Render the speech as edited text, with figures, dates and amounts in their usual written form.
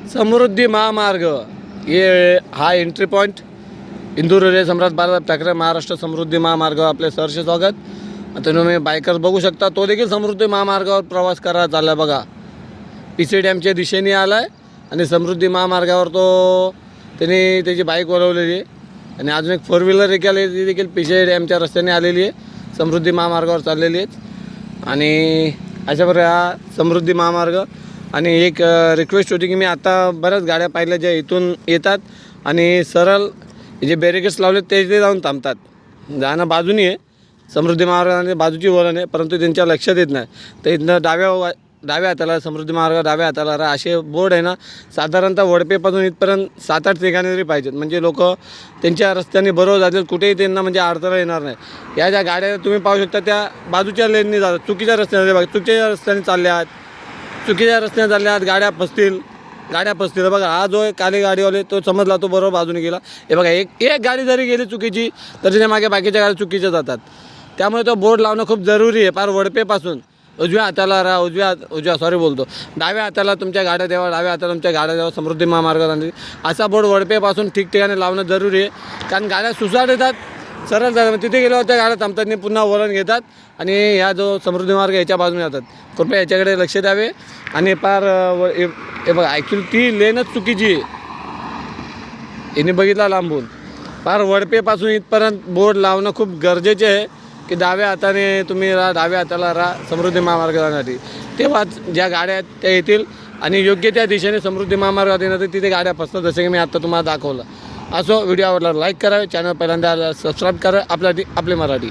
समृद्धी महामार्ग हा entry point Indore railway सम्राट बाळासाहेब ठाकरे महाराष्ट्र समृद्धी महामार्ग आपले सहर्ष स्वागत. आता तुम्ही बायकर्स बघू शकता, तो देखील समृद्धी महामार्गावर प्रवास करायला चालला आहे बघा. पीसी डॅमच्या दिशेने आला आहे आणि समृद्धी महामार्गावर तो त्याने त्याची बाईक वळवलेली आहे. आणि अजून एक 4 व्हीलर ती देखील पीसी डॅमच्या रस्त्याने आलेली आहे, समृद्धी महामार्गावर चाललेली आहे. आणि अशा प्रकारे हा समृद्धी महामार्ग. आणि एक रिक्वेस्ट होती की मी आता बऱ्याच गाड्या पाहिल्या ज्या इथून येतात आणि सरळ जे बॅरिकेड्स लावले ते जाऊन थांबतात. जाणं बाजूनी आहे, समृद्धी महामार्गाने बाजूची वळण आहे, परंतु त्यांच्या लक्षात येत नाही. तर इथनं डाव्या हाताला समृद्धी मार्ग, डाव्या हाताला राहा असे बोर्ड आहे ना, साधारणतः वडपेपासून इथपर्यंत 7-8 ठिकाणी तरी पाहिजेत, म्हणजे लोक त्यांच्या रस्त्याने बरोबर जातील, कुठेही त्यांना म्हणजे अडथळा येणार नाही. या ज्या गाड्या तुम्ही पाहू शकता त्या बाजूच्या लेननी जातात, चुकीच्या रस्त्याने बघा, चुकीच्या रस्त्याने चालल्या आहेत, गाड्या फसतील बघा. हा जो काली गाडीवाले तो समजला, तो बरोबर बाजूने गेला. हे बघा, एक गाडी जरी गेली चुकीची तर त्याच्या मागे बाकीच्या गाड्या चुकीच्या जातात. त्यामुळे तो बोर्ड लावणं खूप जरुरी आहे. फार वडपेपासून उजव्या हाताला राहा, डाव्या हाताला तुमच्या गाड्या द्यावा, समृद्धी महामार्गात असा बोर्ड वडपेपासून ठिकठिकाणी लावणं जरुरी आहे. कारण गाड्या सुसाट येतात, सरळ जातात, तिथे गेल्यावर त्या गाड्या थांबतात नाही, पुन्हा वळण घेतात आणि ह्या जो समृद्धी मार्ग याच्या बाजूने जातात. कृपया याच्याकडे लक्ष द्यावे. आणि फार हे बघा, ॲक्च्युली ती लेनच चुकीची आहे, हिने बघितला लांबून. फार वडपेपासून इथपर्यंत बोर्ड लावणं खूप गरजेचे आहे की डाव्या हाताने तुम्ही डाव्या हाताला समृद्धी मार्ग जाण्यासाठी. तेव्हाच ज्या गाड्या आहेत त्या येतील आणि योग्य त्या दिशेने समृद्धी महामार्गात येणार, तिथे गाड्या फसतात, जसे की मी आत्ता तुम्हाला दाखवलं. असो, व्हिडिओ आवडला लाईक करा, चॅनल पहिल्यांदा सबस्क्राईब करा, आपले मराठी.